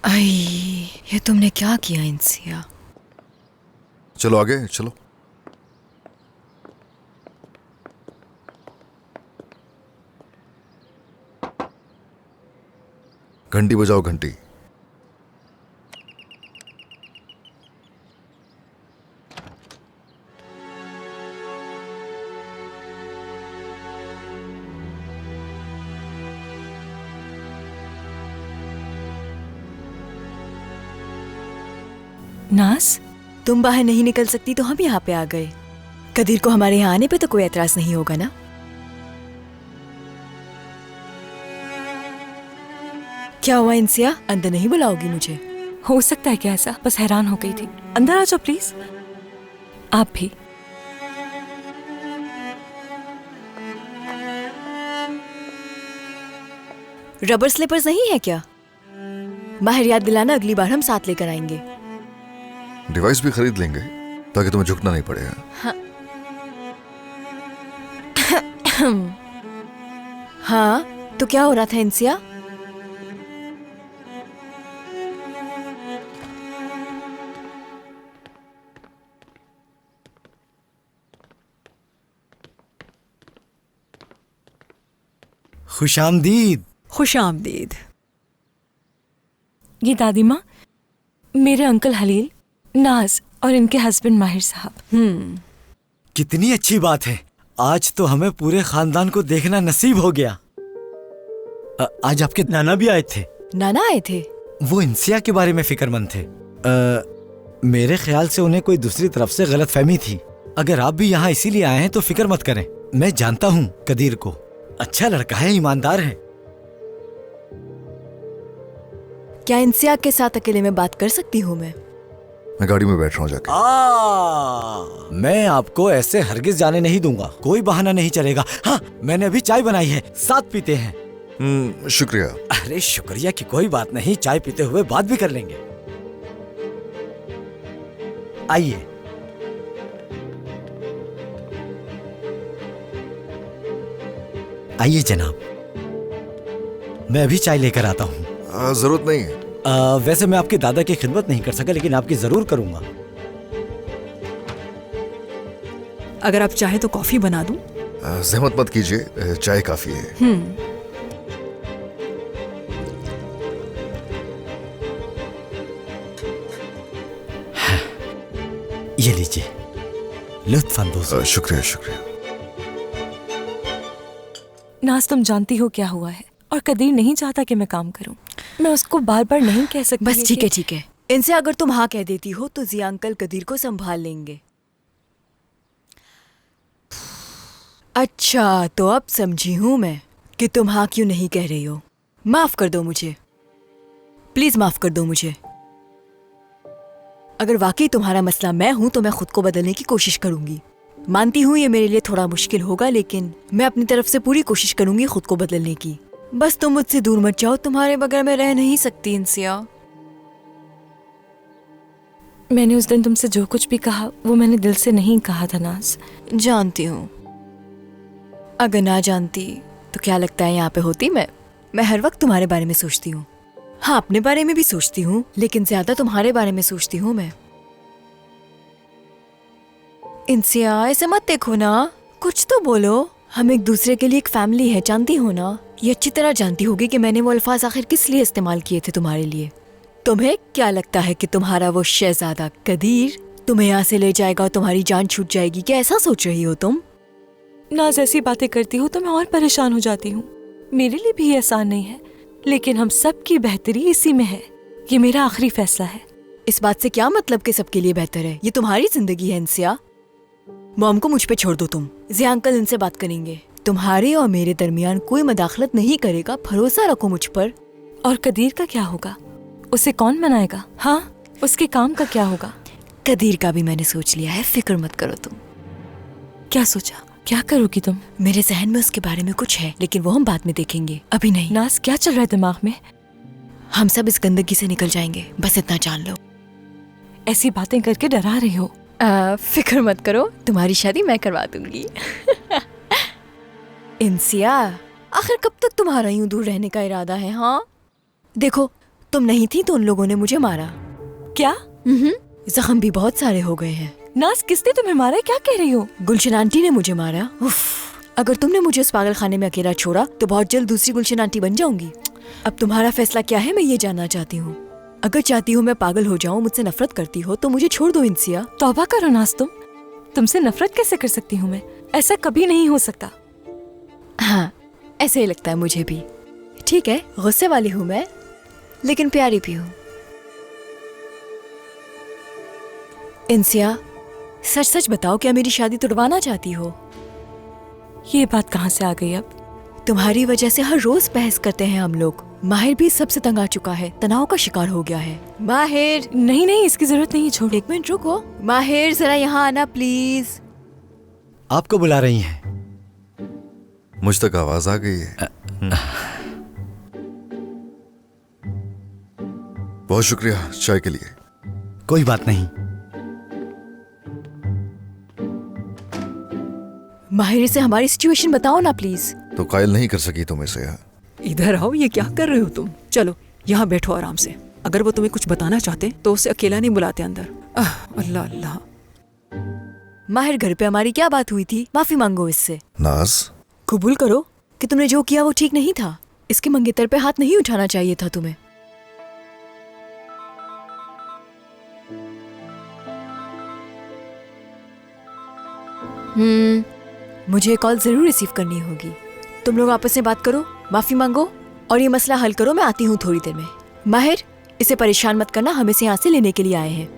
आई, ये तुमने क्या किया इंसिया? चलो आगे चलो। घंटी बजाओ घंटी। नाज, तुम बाहर नहीं निकल सकती तो हम यहाँ पे आ गए। कदीर को हमारे यहाँ आने पे तो कोई एतराज नहीं होगा ना? क्या हुआ इंसिया, अंदर नहीं बुलाओगी मुझे? हो सकता है क्या ऐसा? बस हैरान हो गई थी। अंदर आ जाओ प्लीज। आप भी। रबर स्लीपर्स नहीं है क्या? बाहर याद दिलाना, अगली बार हम साथ लेकर आएंगे। डिवाइस भी खरीद लेंगे ताकि तुम्हें झुकना नहीं पड़ेगा। हाँ, तो क्या हो रहा था इंसिया? खुशामदीद। खुशामदीद। ये दादी माँ, मेरे अंकल हलील, नाज और इनके हस्बैंड माहिर साहब। कितनी अच्छी बात है, आज तो हमें पूरे खानदान को देखना नसीब हो गया। आज आपके नाना भी आए थे। नाना आए थे? वो इंसिया के बारे में फिक्रमंद थे। मेरे ख्याल से उन्हें कोई दूसरी तरफ से गलतफहमी थी। अगर आप भी यहाँ इसीलिए आए हैं तो फिक्र मत करें। मैं जानता हूँ कदीर को, अच्छा लड़का है, ईमानदार है। क्या इंसिया के साथ अकेले में बात कर सकती हूँ मैं? मैं गाड़ी में बैठ रहा हूँ जाके। मैं आपको ऐसे हरगिज जाने नहीं दूंगा, कोई बहाना नहीं चलेगा। हाँ, मैंने अभी चाय बनाई है, साथ पीते हैं। शुक्रिया। अरे शुक्रिया की कोई बात नहीं, चाय पीते हुए बात भी कर लेंगे। आइए। आइए जनाब, मैं अभी चाय लेकर आता हूँ। जरूरत नहीं है। वैसे मैं आपके दादा की खिदमत नहीं कर सका, लेकिन आपकी जरूर करूंगा। अगर आप चाहे तो कॉफी बना दूं? जहमत मत कीजिए, चाय काफी है। ये लीजिए, लुत्फ अंदोज़। शुक्रिया शुक्रिया। नाज, तुम जानती हो क्या हुआ है, और कदीर नहीं चाहता कि मैं काम करूं। मैं उसको बार बार नहीं कह सकती। बस ठीक है ठीक है। इनसे अगर तुम हाँ कह देती हो तो जिया अंकल कदीर को संभाल लेंगे। अच्छा, तो अब समझी हूं मैं कि तुम हाँ क्यों नहीं कह रही हो। माफ कर दो मुझे, प्लीज माफ कर दो मुझे। अगर वाकई तुम्हारा मसला मैं हूं तो मैं खुद को बदलने की कोशिश करूंगी। मानती हूँ ये मेरे लिए थोड़ा मुश्किल होगा, लेकिन मैं अपनी तरफ से पूरी कोशिश करूंगी खुद को बदलने की। बस तुम मुझसे दूर मत जाओ, तुम्हारे बगैर मैं रह नहीं सकती इंसिया। मैंने उस दिन तुमसे जो कुछ भी कहा वो मैंने दिल से नहीं कहा था नाज। जानती हूँ। अगर ना जानती तो क्या लगता है यहाँ पे होती मैं हर वक्त तुम्हारे बारे में सोचती हूँ। हाँ, अपने बारे में भी सोचती हूँ, लेकिन ज्यादा तुम्हारे बारे में सोचती हूँ मैं। इंसिया, ऐसे मत देखो ना, कुछ तो बोलो। हम एक दूसरे के लिए एक फैमिली है, जानती हो ना? ये अच्छी तरह जानती होगी कि मैंने वो अल्फाज आखिर किस लिए इस्तेमाल किए थे तुम्हारे लिए। तुम्हें क्या लगता है कि तुम्हारा वो शहजादा कदीर तुम्हें यहाँ से ले जाएगा और तुम्हारी जान छूट जाएगी? क्या ऐसा सोच रही हो तुम? नाज, ऐसी बातें करती हो तो मैं और परेशान हो जाती हूँ। मेरे लिए भी ये आसान नहीं है, लेकिन हम सब की बेहतरी इसी में है। ये मेरा आखिरी फैसला है। इस बात से क्या मतलब कि सबके लिए बेहतर है? ये तुम्हारी जिंदगी है इंसिया। मॉम को मुझ पे छोड़ दो तुम। जिया अंकल इनसे बात करेंगे। तुम्हारे और मेरे दरमियान कोई मदाखलत नहीं करेगा, भरोसा रखो मुझ पर। और कदीर का क्या होगा? उसे कौन मनाएगा? हाँ, उसके काम का क्या होगा? कदीर का भी मैंने सोच लिया है, फिक्र मत करो तुम। क्या सोचा? क्या करोगी तुम? मेरे जहन में उसके बारे में कुछ है, लेकिन वो हम बाद में देखेंगे, अभी नहीं। नाज, क्या चल रहा है दिमाग में? हम सब इस गंदगी से निकल जाएंगे, बस इतना जान लो। ऐसी बातें करके डरा रही हो। फिक्र मत करो, तुम्हारी शादी मैं करवा दूंगी। इंसिया, आखिर कब तक तुम्हारा यूं दूर रहने का इरादा है? हाँ देखो, तुम नहीं थी तो उन लोगों ने मुझे मारा। क्या? जख्म भी बहुत सारे हो गए हैं। नाज, किसने तुम्हें मारा है? क्या कह रही हो? गुलशन आंटी ने मुझे मारा। उफ, अगर तुमने मुझे उस पागल खाने में अकेला छोड़ा तो बहुत जल्द दूसरी गुलशन आंटी बन जाऊंगी। अब तुम्हारा फैसला क्या है, मैं ये जानना चाहती हूँ। अगर चाहती हूँ मैं पागल हो जाऊँ, मुझसे नफरत करती हो तो मुझे छोड़ दो इंसिया। तौबा करो नाज, तुमसे नफरत कैसे कर सकती हूँ मैं? ऐसा कभी नहीं हो सकता। हाँ, ऐसे ही लगता है मुझे भी। ठीक है, गुस्से वाली हूँ मैं, लेकिन प्यारी भी हूँ। इंसिया, सच सच बताओ, क्या मेरी शादी तुड़वाना चाहती हो? ये बात कहाँ से आ गई अब? तुम्हारी वजह से हर रोज बहस करते हैं हम लोग। माहिर भी सबसे तंग आ चुका है, तनाव का शिकार हो गया है। माहिर, नहीं नहीं, इसकी जरूरत नहीं है, छोड़। एक मिनट रुको। माहिर, जरा यहाँ आना प्लीज। आपको बुला रही हैं। मुझ तक आवाज आ गई है। बहुत शुक्रिया चाय के लिए। कोई बात नहीं। माहिर से हमारी सिचुएशन बताओ ना प्लीज। तो कायल नहीं कर सकी तुम इसे। इधर आओ, ये क्या कर रहे हो तुम? चलो यहाँ बैठो आराम से। अगर वो तुम्हें कुछ बताना चाहते तो उसे अकेला नहीं बुलाते अंदर। अल्लाह अल्लाह। माहिर, घर पे हमारी क्या बात हुई थी? माफी मांगो इससे। नाज, कबूल करो कि तुमने जो किया वो ठीक नहीं था। इसके मंगेतर पे हाथ नहीं उठाना चाहिए था तुम्हें। मुझे कॉल जरूर रिसीव करनी होगी। तुम लोग आपस में बात करो, माफी मांगो और ये मसला हल करो। मैं आती हूँ थोड़ी देर में। माहिर, इसे परेशान मत करना, हम इसे यहाँ से लेने के लिए आए हैं।